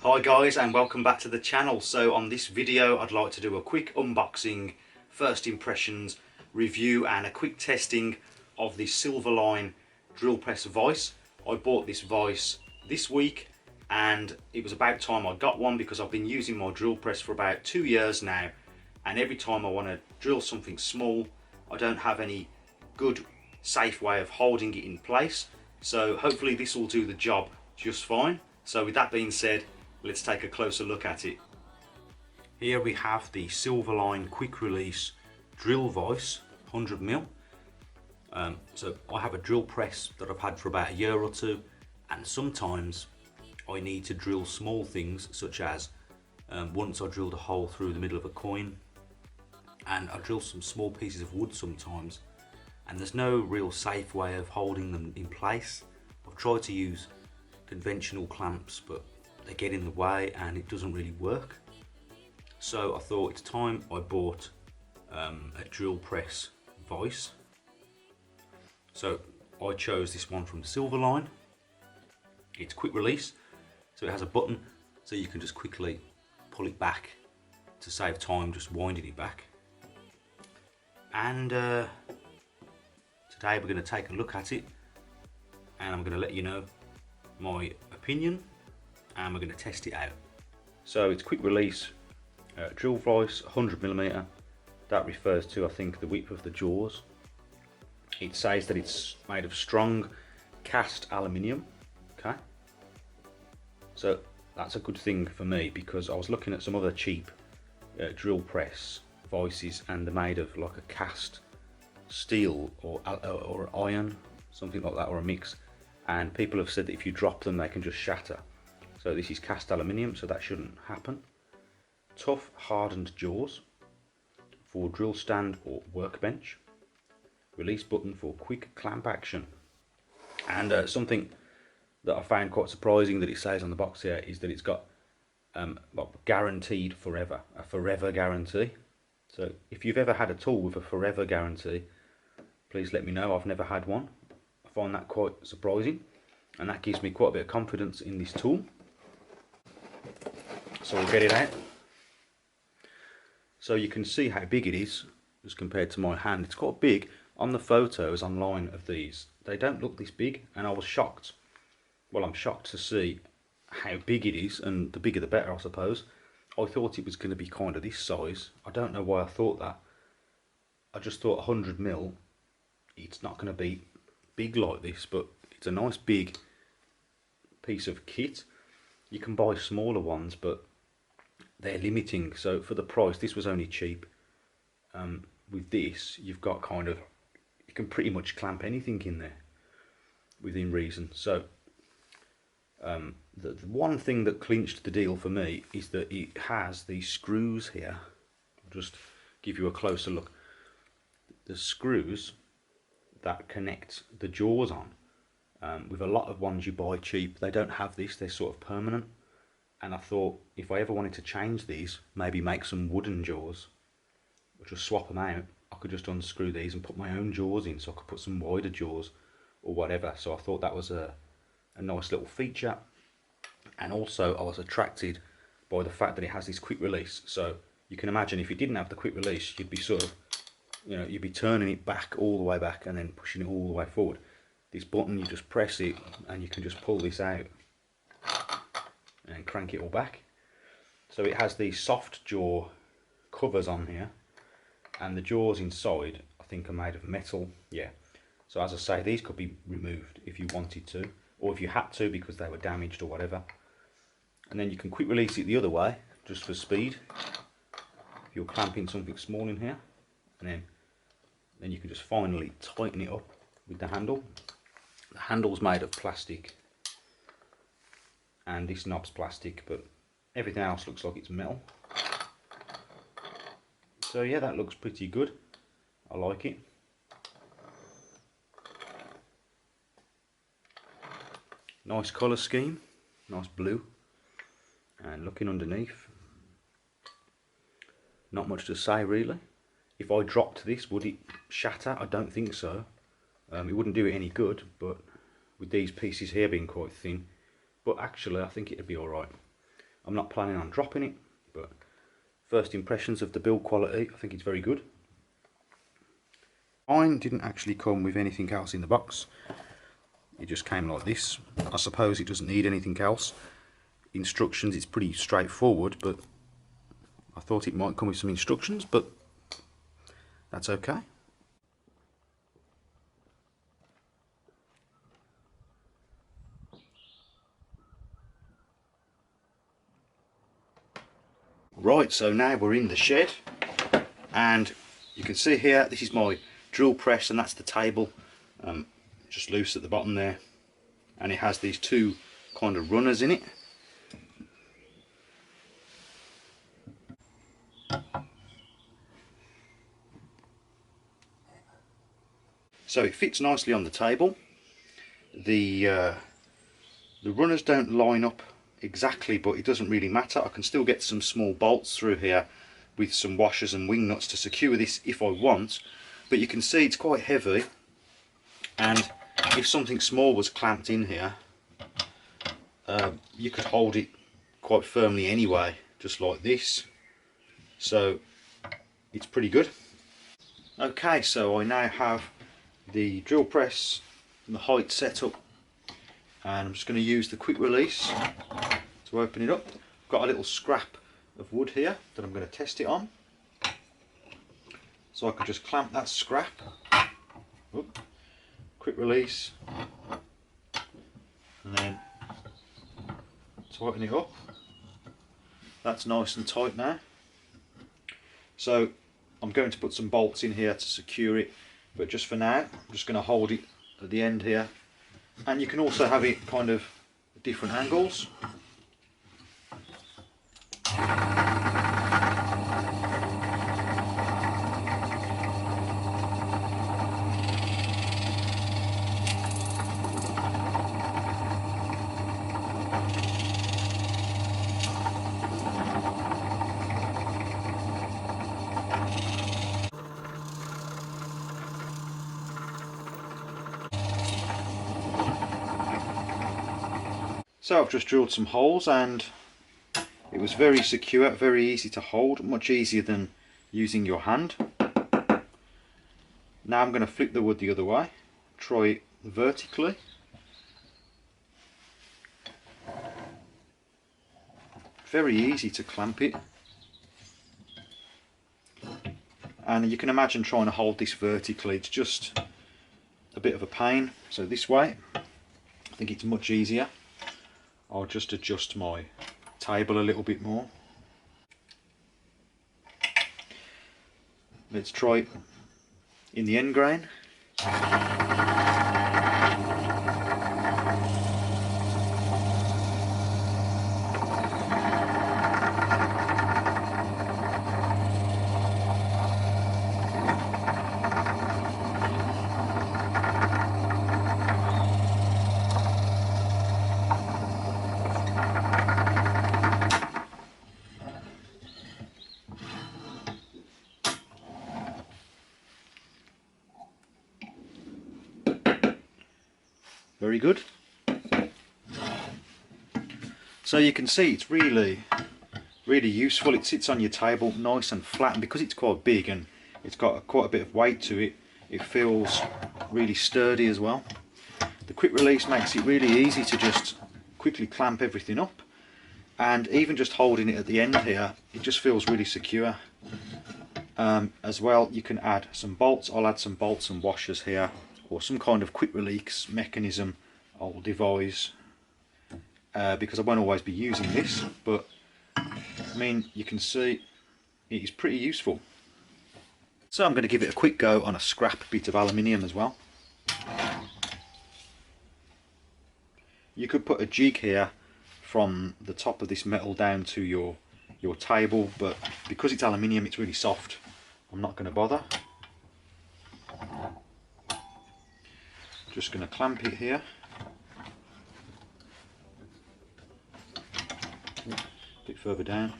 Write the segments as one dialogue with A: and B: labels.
A: Hi guys, and welcome back to the channel. So on this video I'd like to do a quick unboxing, first impressions, review and a quick testing of the Silverline drill press vise. I bought this vise this week and it was about time I got one because I've been using my drill press for about 2 years now, and every time I want to drill something small I don't have any good safe way of holding it in place. So hopefully this will do the job just fine. So with that being said, let's take a closer look at it. Here we have the Silverline quick release drill vise, 100mm. So I have a drill press that I've had for about a year or two, and sometimes I need to drill small things, such as once I drilled a hole through the middle of a coin, and I drill some small pieces of wood sometimes, and there's no real safe way of holding them in place. I've tried to use conventional clamps, but they get in the way and it doesn't really work. So I thought it's time I bought a drill press vise. So I chose this one from Silverline. It's quick release, so it has a button so you can just quickly pull it back to save time just winding it back. And today we're going to take a look at it and I'm going to let you know my opinion, and we're going to test it out. So it's quick release drill vise, 100mm. That refers to, I think, the width of the jaws. It says that it's made of strong cast aluminium. Okay, so that's a good thing for me because I was looking at some other cheap drill press vices and they're made of like a cast steel or iron, something like that, or a mix, and people have said that if you drop them they can just shatter. So this is cast aluminium, so that shouldn't happen. Tough hardened jaws for drill stand or workbench. Release button for quick clamp action. And something that I found quite surprising that it says on the box here is that it's got guaranteed forever, a forever guarantee. So if you've ever had a tool with a forever guarantee, please let me know. I've never had one. I find that quite surprising, and that gives me quite a bit of confidence in this tool. So we'll get it out. So you can see how big it is as compared to my hand. It's quite big. On the photos online of these, they don't look this big, and I was shocked. Well, I'm shocked to see how big it is, and the bigger the better, I suppose. I thought it was going to be kind of this size. I don't know why I thought that. I just thought 100mm, it's not going to be big like this, but it's a nice big piece of kit. You can buy smaller ones, but they're limiting. So for the price, this was only cheap. With this, you've got kind of, you can pretty much clamp anything in there within reason. So the one thing that clinched the deal for me is that it has these screws here. I'll just give you a closer look. The screws that connect the jaws on. With a lot of ones you buy cheap, they don't have this, they're sort of permanent. And I thought if I ever wanted to change these, maybe make some wooden jaws, or just swap them out, I could just unscrew these and put my own jaws in, so I could put some wider jaws or whatever. So I thought that was a nice little feature. And also I was attracted by the fact that it has this quick release. So you can imagine if you didn't have the quick release, you'd be sort of, you know, you'd be turning it back, all the way back, and then pushing it all the way forward. This button, you just press it and you can just pull this out and crank it all back. So it has these soft jaw covers on here, and the jaws inside I think are made of metal. Yeah, so as I say, these could be removed if you wanted to, or if you had to because they were damaged or whatever. And then you can quick release it the other way just for speed if you're clamping something small in here, and then you can just finally tighten it up with the handle. The handle's made of plastic and this knob's plastic, but everything else looks like it's metal. So yeah, that looks pretty good. I like it. Nice colour scheme, nice blue. And looking underneath, not much to say really. If I dropped this, would it shatter? I don't think so. It wouldn't do it any good, but with these pieces here being quite thin, but actually I think it'd be alright. I'm not planning on dropping it, but first impressions of the build quality, I think it's very good. Mine didn't actually come with anything else in the box. It just came like this. I suppose it doesn't need anything else. Instructions, it's pretty straightforward, but I thought it might come with some instructions, but that's okay. Right, so now we're in the shed, and you can see here, this is my drill press, and that's the table, just loose at the bottom there, and it has these two kind of runners in it. So it fits nicely on the table. The runners don't line up exactly, but it doesn't really matter. I can still get some small bolts through here with some washers and wing nuts to secure this if I want, but you can see it's quite heavy, and if something small was clamped in here, you could hold it quite firmly anyway, just like this. So it's pretty good. Okay, so I now have the drill press and the height set up, and I'm just going to use the quick release to open it up. I've got a little scrap of wood here that I'm going to test it on, so I can just clamp that scrap. Oop. Quick release, and then tighten it up. That's nice and tight now. So I'm going to put some bolts in here to secure it, but just for now I'm just going to hold it at the end here, and you can also have it kind of different angles. So I've just drilled some holes, and it was very secure, very easy to hold, much easier than using your hand. Now I'm going to flip the wood the other way, try it vertically. Very easy to clamp it, and you can imagine trying to hold this vertically, it's just a bit of a pain. So this way, I think it's much easier. I'll just adjust my table a little bit more. Let's try it in the end grain. Very good. So you can see it's really useful. It sits on your table nice and flat, and because it's quite big and it's got quite a bit of weight to it, it feels really sturdy as well. The quick release makes it really easy to just quickly clamp everything up, and even just holding it at the end here, it just feels really secure. As well, you can add some bolts. I'll add some bolts and washers here, or some kind of quick release mechanism I'll devise, because I won't always be using this, but I mean, you can see it is pretty useful. So I'm going to give it a quick go on a scrap bit of aluminium as well. You could put a jig here from the top of this metal down to your table, but because it's aluminium, it's really soft. I'm not going to bother. Just going to clamp it here. A bit further down.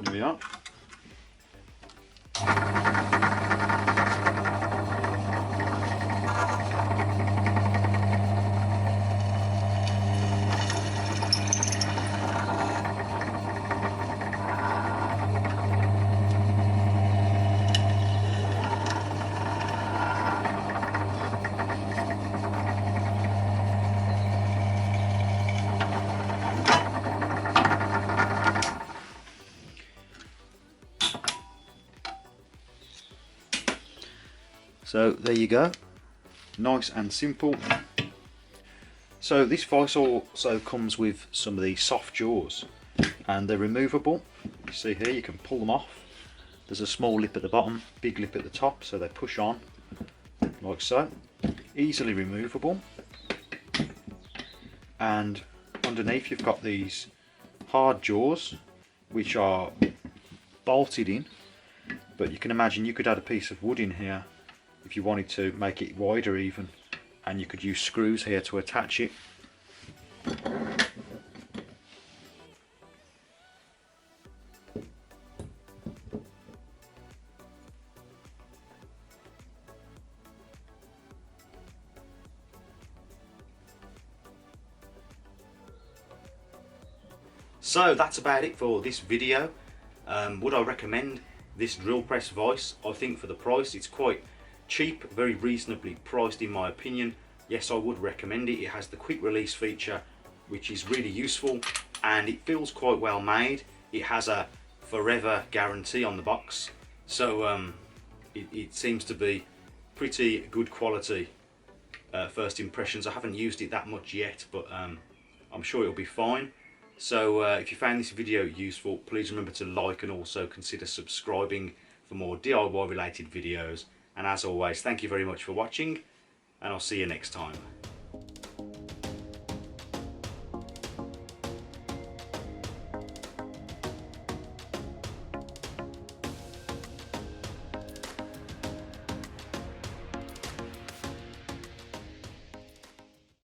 A: There we are. So there you go, nice and simple. So this vice also comes with some of these soft jaws, and they're removable. You see here, you can pull them off. There's a small lip at the bottom, big lip at the top, so they push on like so, easily removable. And underneath you've got these hard jaws which are bolted in, but you can imagine you could add a piece of wood in here if you wanted to make it wider even, and you could use screws here to attach it. So that's about it for this video. Would I recommend this drill press vise? I think for the price it's quite cheap, very reasonably priced in my opinion. Yes, I would recommend it. It has the quick release feature, which is really useful, and it feels quite well made. It has a forever guarantee on the box, so it seems to be pretty good quality first impressions. I haven't used it that much yet, but I'm sure it'll be fine. So if you found this video useful, please remember to like and also consider subscribing for more DIY related videos. And as always, thank you very much for watching, and I'll see you next time.